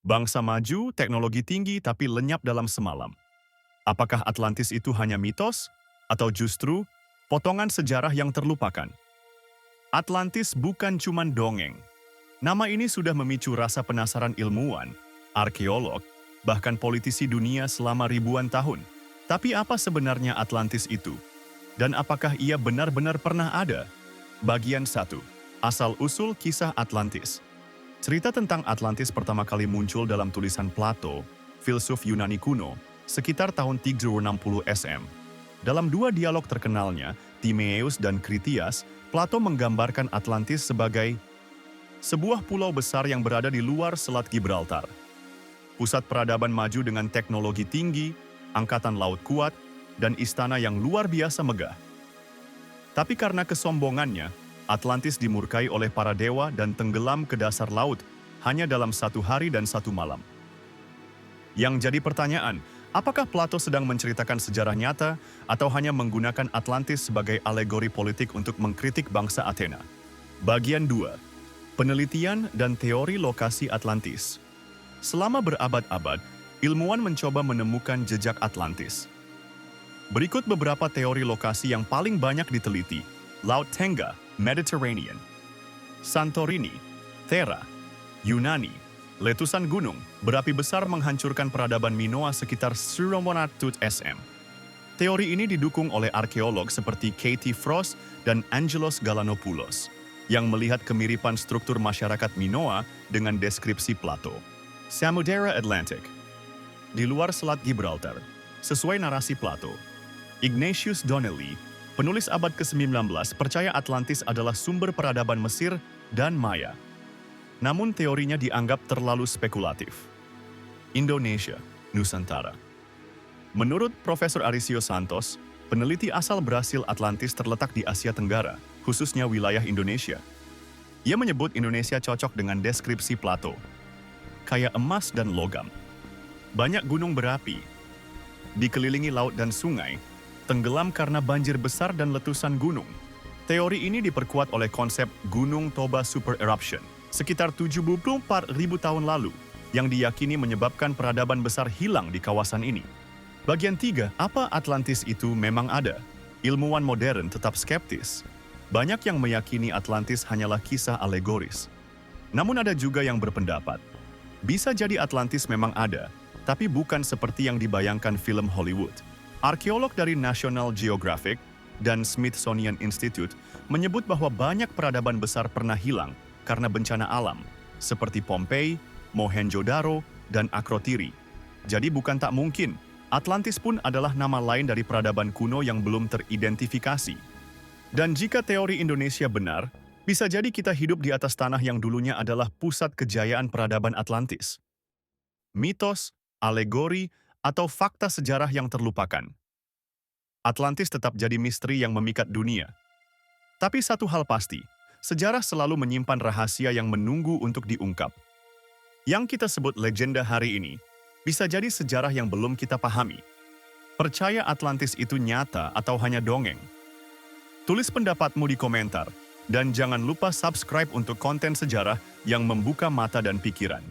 Bangsa maju, teknologi tinggi tapi lenyap dalam semalam. Apakah Atlantis itu hanya mitos? Atau justru potongan sejarah yang terlupakan? Atlantis bukan cuma dongeng. Nama ini sudah memicu rasa penasaran ilmuwan, arkeolog, bahkan politisi dunia selama ribuan tahun. Tapi apa sebenarnya Atlantis itu? Dan apakah ia benar-benar pernah ada? Bagian 1. Asal-usul kisah Atlantis. Cerita tentang Atlantis pertama kali muncul dalam tulisan Plato, filsuf Yunani kuno, sekitar tahun 360 SM. Dalam dua dialog terkenalnya, Timaeus dan Critias, Plato menggambarkan Atlantis sebagai sebuah pulau besar yang berada di luar Selat Gibraltar. Pusat peradaban maju dengan teknologi tinggi, angkatan laut kuat, dan istana yang luar biasa megah. Tapi karena kesombongannya, Atlantis dimurkai oleh para dewa dan tenggelam ke dasar laut hanya dalam 1 hari dan 1 malam. Yang jadi pertanyaan, apakah Plato sedang menceritakan sejarah nyata atau hanya menggunakan Atlantis sebagai alegori politik untuk mengkritik bangsa Athena? Bagian 2. Penelitian dan teori lokasi Atlantis. Selama berabad-abad, ilmuwan mencoba menemukan jejak Atlantis. Berikut beberapa teori lokasi yang paling banyak diteliti. Laut Tengah, Mediterranean. Santorini, Thera, Yunani. Letusan gunung, berapi besar menghancurkan peradaban Minoa sekitar 900 SM. Teori ini didukung oleh arkeolog seperti Katie Frost dan Angelos Galanopoulos, yang melihat kemiripan struktur masyarakat Minoa dengan deskripsi Plato. Samudera Atlantic. Di luar Selat Gibraltar, sesuai narasi Plato. Ignatius Donnelly, penulis abad ke-19, percaya Atlantis adalah sumber peradaban Mesir dan Maya. Namun teorinya dianggap terlalu spekulatif. Indonesia, Nusantara. Menurut Profesor Arisio Santos, peneliti asal Brasil, Atlantis terletak di Asia Tenggara, khususnya wilayah Indonesia. Ia menyebut Indonesia cocok dengan deskripsi Plato. Kaya emas dan logam. Banyak gunung berapi. Dikelilingi laut dan sungai, tenggelam karena banjir besar dan letusan gunung. Teori ini diperkuat oleh konsep Gunung Toba Super Eruption sekitar 74.000 tahun lalu yang diyakini menyebabkan peradaban besar hilang di kawasan ini. Bagian 3, apa Atlantis itu memang ada? Ilmuwan modern tetap skeptis. Banyak yang meyakini Atlantis hanyalah kisah alegoris. Namun ada juga yang berpendapat, bisa jadi Atlantis memang ada, tapi bukan seperti yang dibayangkan film Hollywood. Arkeolog dari National Geographic dan Smithsonian Institute menyebut bahwa banyak peradaban besar pernah hilang karena bencana alam, seperti Pompei, Mohenjo-daro, dan Akrotiri. Jadi bukan tak mungkin, Atlantis pun adalah nama lain dari peradaban kuno yang belum teridentifikasi. Dan jika teori Indonesia benar, bisa jadi kita hidup di atas tanah yang dulunya adalah pusat kejayaan peradaban Atlantis. Mitos, alegori, atau fakta sejarah yang terlupakan. Atlantis tetap jadi misteri yang memikat dunia. Tapi satu hal pasti, sejarah selalu menyimpan rahasia yang menunggu untuk diungkap. Yang kita sebut legenda hari ini, bisa jadi sejarah yang belum kita pahami. Percaya Atlantis itu nyata atau hanya dongeng? Tulis pendapatmu di komentar, dan jangan lupa subscribe untuk konten sejarah yang membuka mata dan pikiran.